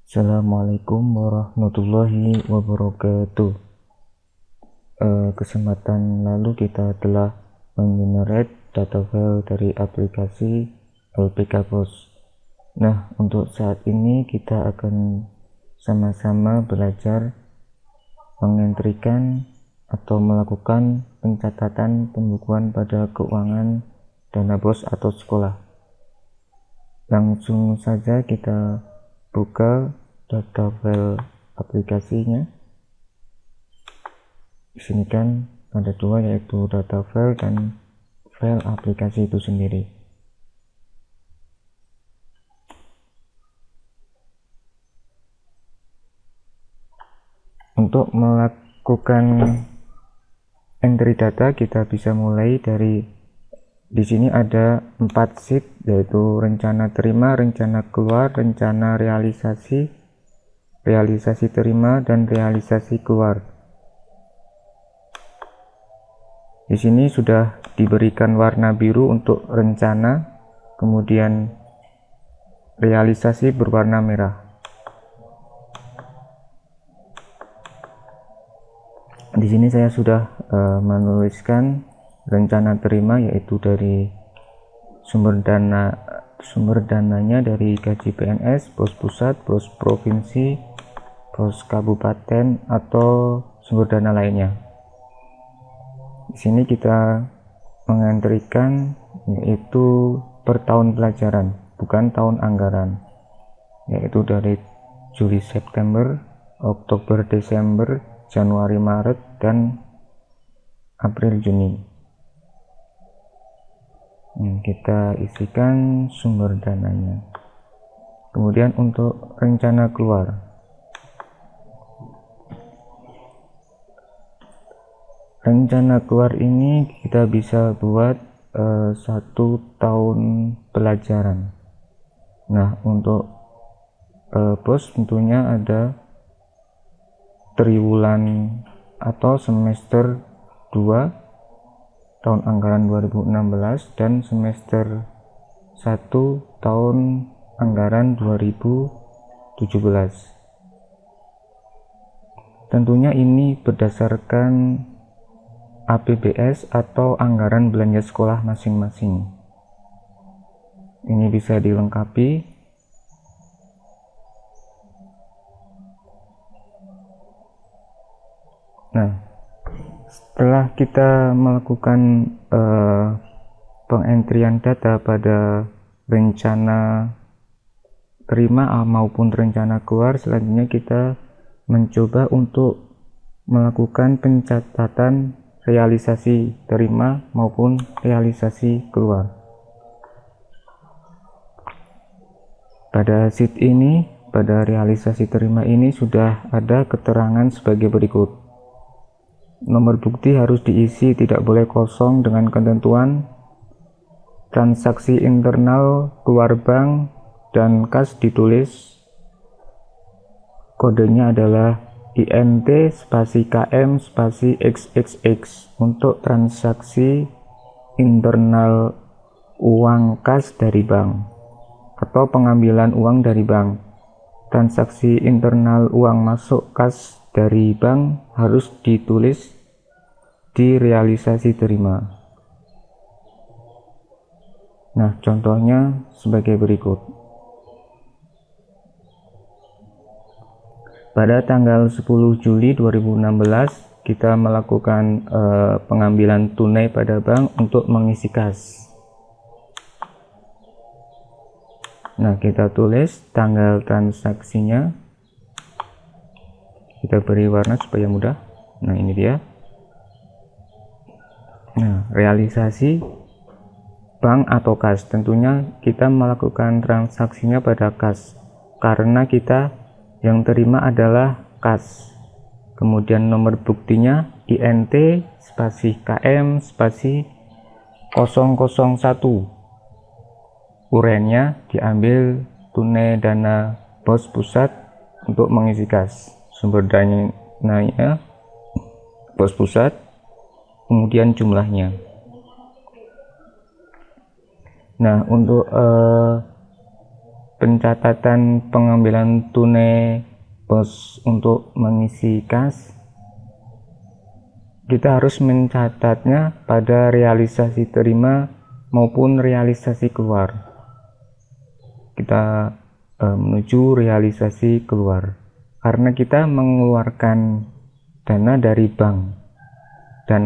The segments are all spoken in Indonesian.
Assalamualaikum warahmatullahi wabarakatuh. Kesempatan lalu kita telah mengenerate data file dari aplikasi LPK Pos. Nah, untuk saat ini kita akan sama-sama belajar mengentrikan atau melakukan pencatatan pembukuan pada keuangan dana bos atau sekolah. Langsung saja kita buka data file aplikasinya. Di sini kan ada dua, yaitu data file dan file aplikasi itu sendiri. Untuk melakukan entry data, kita bisa mulai dari di sini ada 4 sheet, yaitu rencana terima, rencana keluar, rencana realisasi, realisasi terima, dan realisasi keluar. Di sini sudah diberikan warna biru untuk rencana, kemudian realisasi berwarna merah. Di sini saya sudah menuliskan rencana terima, yaitu dari sumber dananya dari gaji PNS, pos pusat, pos provinsi, pos kabupaten, atau sumber dana lainnya. Di sini kita mengentrikan yaitu per tahun pelajaran, bukan tahun anggaran, yaitu dari Juli September, Oktober Desember, Januari Maret, dan April Juni. Kita isikan sumber dananya. Kemudian untuk rencana keluar, rencana keluar ini kita bisa buat 1 tahun pelajaran. Nah, untuk bos tentunya ada triwulan atau semester 2 tahun anggaran 2016 dan semester 1 tahun anggaran 2017. Tentunya ini berdasarkan APBS atau anggaran belanja sekolah masing-masing. Ini bisa dilengkapi. Nah, setelah kita melakukan pengentrian data pada rencana terima maupun rencana keluar, selanjutnya kita mencoba untuk melakukan pencatatan realisasi terima maupun realisasi keluar. Pada sheet ini, pada realisasi terima ini sudah ada keterangan sebagai berikut. Nomor bukti harus diisi, tidak boleh kosong, dengan ketentuan transaksi internal keluar bank dan kas ditulis kodenya adalah INT spasi KM spasi XXX untuk transaksi internal uang kas dari bank atau pengambilan uang dari bank. Transaksi internal uang masuk kas dari bank harus ditulis di realisasi terima. Nah, contohnya sebagai berikut. Pada tanggal 10 Juli 2016 kita melakukan pengambilan tunai pada bank untuk mengisi kas. Nah, kita tulis tanggal transaksinya, kita beri warna supaya mudah. Nah, ini dia. Nah, realisasi bank atau kas, tentunya kita melakukan transaksinya pada kas karena kita yang terima adalah kas. Kemudian nomor buktinya INT spasi KM spasi 001. Urennya diambil tunai dana bos pusat untuk mengisi kas. Sumber dananya bos pusat, kemudian jumlahnya. Nah, untuk pencatatan pengambilan tunai pos untuk mengisi kas, kita harus mencatatnya pada realisasi terima maupun realisasi keluar. Kita menuju realisasi keluar karena kita mengeluarkan dana dari bank dan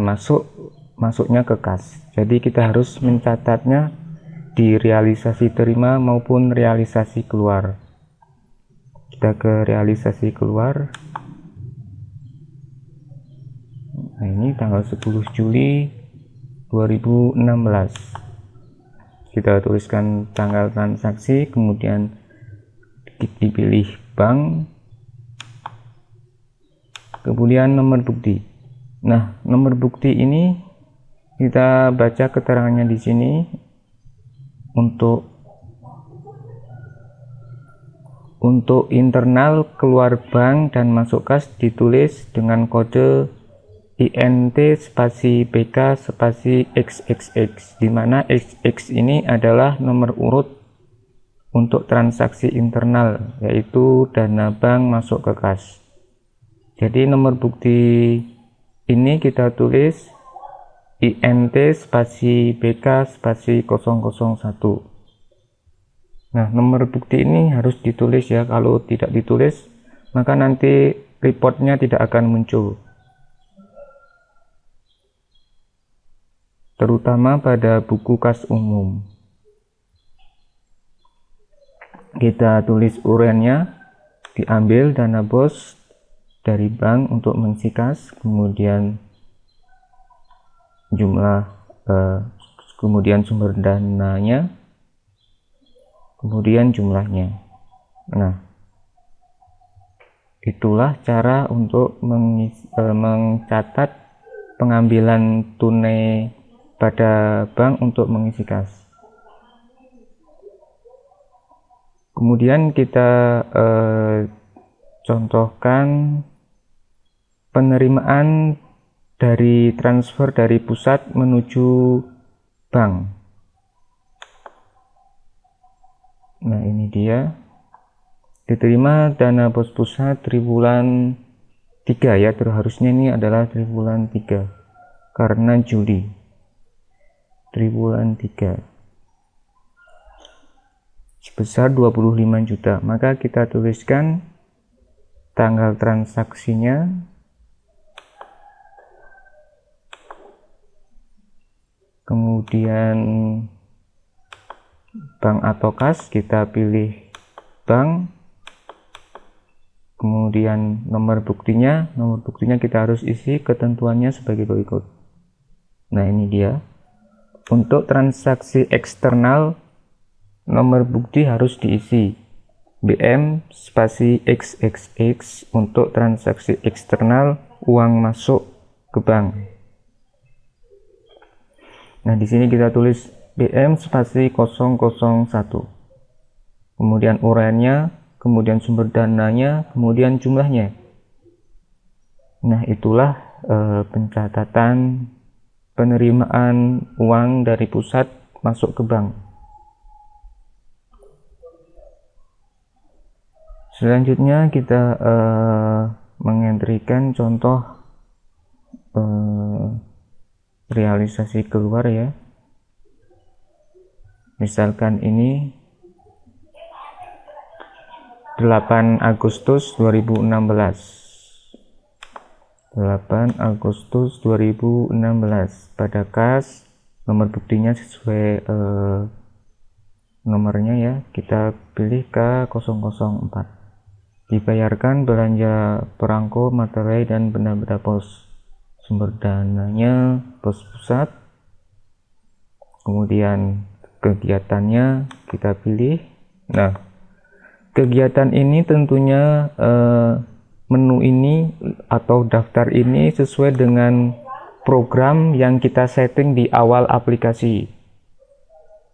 masuknya ke kas. Jadi kita harus mencatatnya di realisasi terima maupun realisasi keluar. Kita ke realisasi keluar. Nah, ini tanggal 10 Juli 2016. Kita tuliskan tanggal transaksi, kemudian dipilih bank, kemudian nomor bukti. Nah, nomor bukti ini kita baca keterangannya di sini. Untuk internal keluar bank dan masuk kas ditulis dengan kode INT spasi BK spasi XXX, di mana XX ini adalah nomor urut untuk transaksi internal, yaitu dana bank masuk ke kas. Jadi nomor bukti ini kita tulis INT spasi BK spasi 001. Nah, nomor bukti ini harus ditulis ya. Kalau tidak ditulis, maka nanti reportnya tidak akan muncul. Terutama pada buku kas umum. Kita tulis urennya, diambil dana bos dari bank untuk mengisi kas, kemudian kemudian sumber dananya, kemudian jumlahnya. Nah, itulah cara untuk mencatat pengambilan tunai pada bank untuk mengisi kas. Kemudian kita contohkan penerimaan dari transfer dari pusat menuju bank. Nah, ini dia. Diterima dana bos pusat triwulan 3 ya, harusnya ini adalah triwulan 3 karena Juli. Triwulan 3 sebesar 25 juta. Maka kita tuliskan tanggal transaksinya, kemudian bank atau kas, kita pilih bank, kemudian nomor buktinya kita harus isi ketentuannya sebagai berikut. Nah, ini dia. Untuk transaksi eksternal, nomor bukti harus diisi BM spasi XXX untuk transaksi eksternal uang masuk ke bank. Nah, di sini kita tulis BM spasi 001. Kemudian urennya, kemudian sumber dananya, kemudian jumlahnya. Nah, itulah pencatatan penerimaan uang dari pusat masuk ke bank. Selanjutnya kita mengentrikan contoh realisasi keluar ya. Misalkan ini 8 Agustus 2016. 8 Agustus 2016 pada kas, nomor buktinya sesuai nomornya ya, kita pilih K004. Dibayarkan belanja perangko, materai dan benda-benda pos. Sumber dananya pos pusat, kemudian kegiatannya kita pilih. Nah, kegiatan ini tentunya menu ini atau daftar ini sesuai dengan program yang kita setting di awal aplikasi.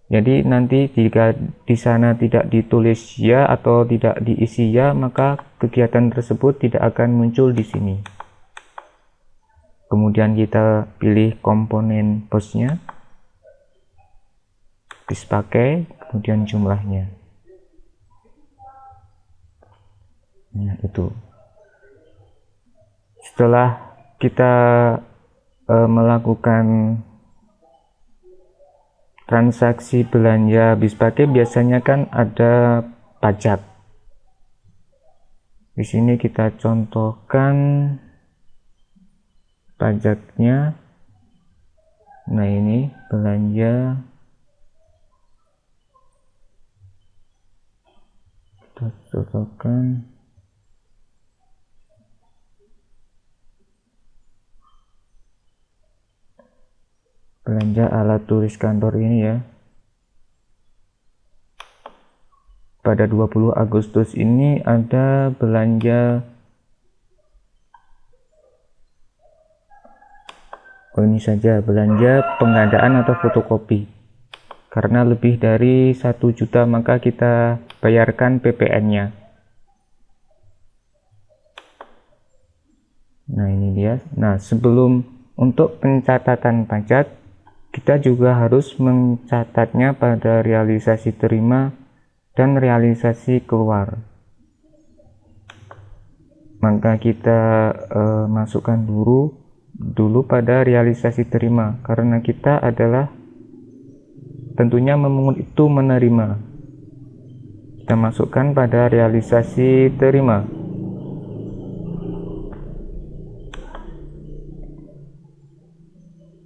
Jadi nanti jika di sana tidak ditulis ya atau tidak diisi ya, maka kegiatan tersebut tidak akan muncul di sini. Kemudian kita pilih komponen posnya, dipakai, kemudian jumlahnya. Nah, itu. Setelah kita melakukan transaksi belanja habis pakai, biasanya kan ada pajak. Di sini kita contohkan pajaknya. Nah, ini belanja, kita contohkan belanja alat tulis kantor ini ya. Pada 20 Agustus ini ada belanja, ini saja, belanja pengadaan atau fotokopi. Karena lebih dari 1 juta maka kita bayarkan PPN-nya. Nah, ini dia. Nah, sebelum untuk pencatatan pajak, kita juga harus mencatatnya pada realisasi terima dan realisasi keluar. Maka kita masukkan dulu pada realisasi terima, karena kita adalah tentunya memungut itu menerima. Kita masukkan pada realisasi terima.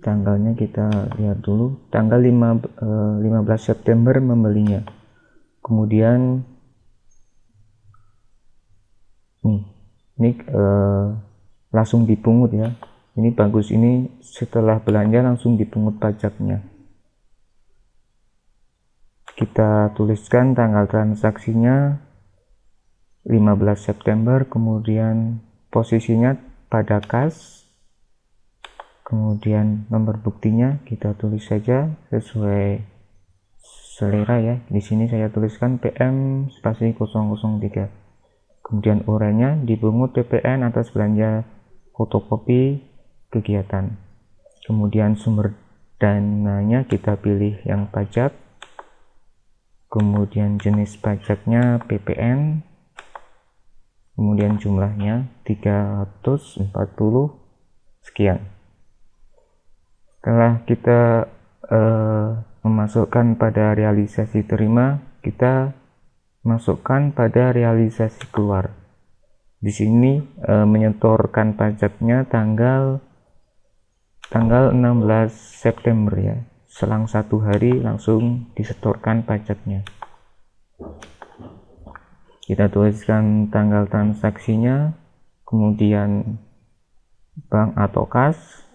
Tanggalnya kita lihat dulu, tanggal 15 September membelinya. Kemudian ini langsung dipungut ya. Ini bagus, ini setelah belanja langsung dipungut pajaknya. Kita tuliskan tanggal transaksinya 15 September, kemudian posisinya pada kas. Kemudian nomor buktinya kita tulis saja sesuai selera ya. Di sini saya tuliskan PM spasi 003. Kemudian urainya dipungut PPN atas belanja fotokopi kegiatan. Kemudian sumber dananya kita pilih yang pajak. Kemudian jenis pajaknya PPN. Kemudian jumlahnya 340 sekian. Setelah kita memasukkan pada realisasi terima, kita masukkan pada realisasi keluar. Di sini menyetorkan pajaknya tanggal 16 September ya. Selang 1 hari langsung disetorkan pajaknya. Kita tuliskan tanggal transaksinya, kemudian bank atau kas,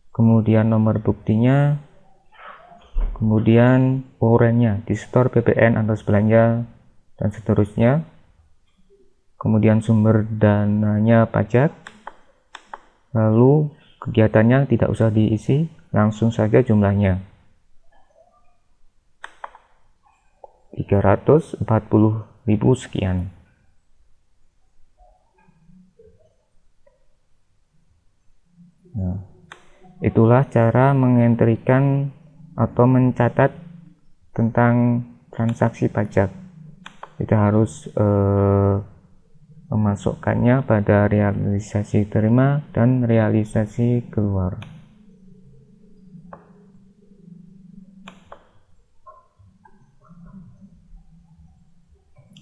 kemudian nomor buktinya, kemudian urainya, disetor PPN atas belanja, dan seterusnya. Kemudian sumber dananya pajak, lalu kegiatannya tidak usah diisi, langsung saja jumlahnya 340.000 sekian. Nah, itulah cara mengentrikan atau mencatat tentang transaksi pajak. Kita harus memasukkannya pada realisasi terima dan realisasi keluar.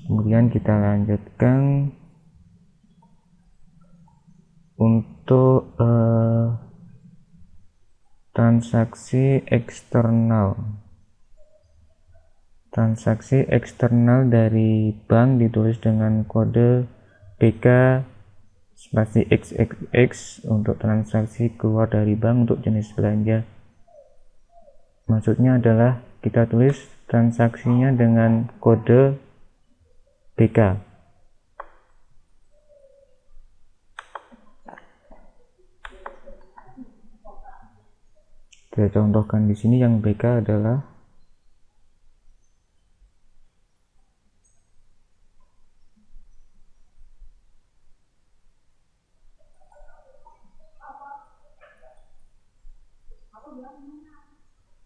Kemudian kita lanjutkan untuk transaksi eksternal. Transaksi eksternal dari bank ditulis dengan kode BK spasi XXX untuk transaksi keluar dari bank untuk jenis belanja. Maksudnya adalah kita tulis transaksinya dengan kode BK. Saya contohkan di sini yang BK adalah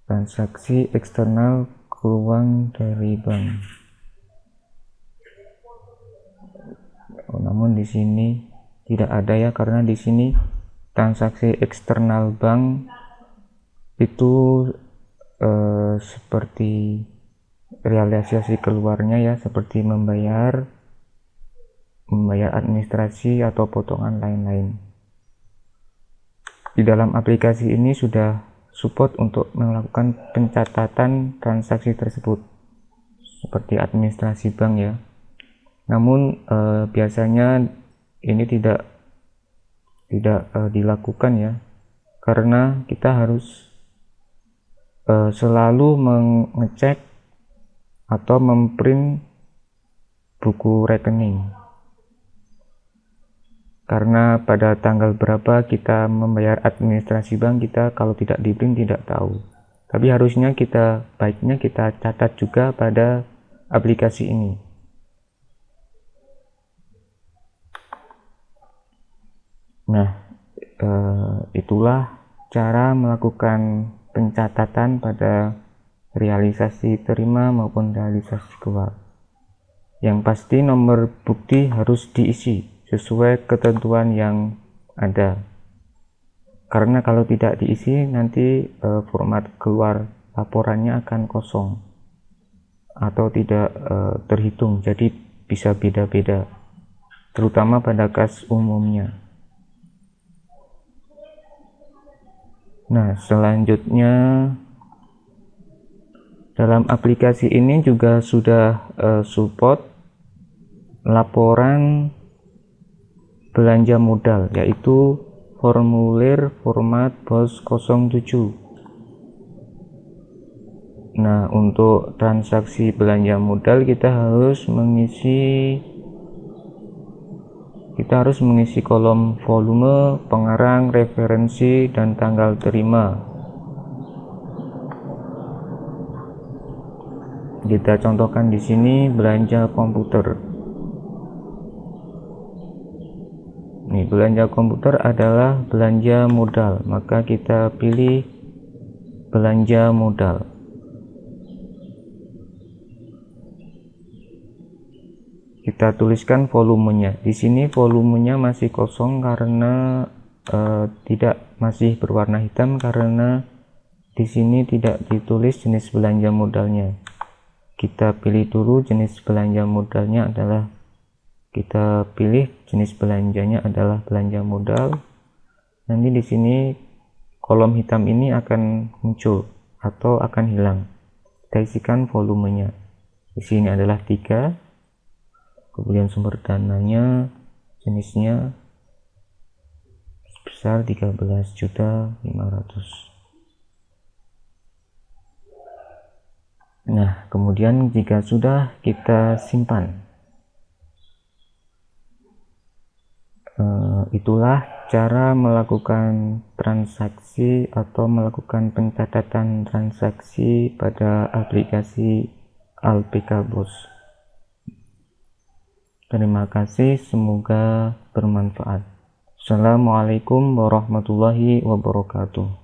transaksi eksternal uang dari bank. namun di sini tidak ada ya, karena di sini transaksi eksternal bank itu seperti realisasi keluarnya ya, seperti membayar administrasi atau potongan lain-lain. Di dalam aplikasi ini sudah support untuk melakukan pencatatan transaksi tersebut seperti administrasi bank ya. Namun biasanya ini tidak dilakukan ya, karena kita harus selalu mengecek atau memprint buku rekening, karena pada tanggal berapa kita membayar administrasi bank, kita kalau tidak di print tidak tahu. Tapi harusnya baiknya kita catat juga pada aplikasi ini. Nah, itulah cara melakukan pencatatan pada realisasi terima maupun realisasi keluar. Yang pasti nomor bukti harus diisi sesuai ketentuan yang ada, karena kalau tidak diisi nanti format keluar laporannya akan kosong atau tidak terhitung, jadi bisa beda-beda, terutama pada kas umumnya. Nah, selanjutnya dalam aplikasi ini juga sudah support laporan belanja modal, yaitu formulir format BOS 07. Nah, untuk transaksi belanja modal kita harus mengisi kolom volume, pengarang, referensi, dan tanggal terima. Kita contohkan di sini belanja komputer. Nih, belanja komputer adalah belanja modal, maka kita pilih belanja modal. Kita tuliskan volumenya. Di sini volumenya masih kosong karena masih berwarna hitam, karena di sini tidak ditulis jenis belanja modalnya. Kita pilih dulu jenis belanja modalnya adalah, kita pilih jenis belanjanya adalah belanja modal. Nanti di sini kolom hitam ini akan muncul atau akan hilang. Kita isikan volumenya. Di sini adalah 3. Kemudian sumber dananya, jenisnya sebesar 13.500.000. Nah, kemudian jika sudah, kita simpan. Itulah cara melakukan transaksi atau melakukan pencatatan transaksi pada aplikasi ALPK BOS. Terima kasih, semoga bermanfaat. Assalamualaikum warahmatullahi wabarakatuh.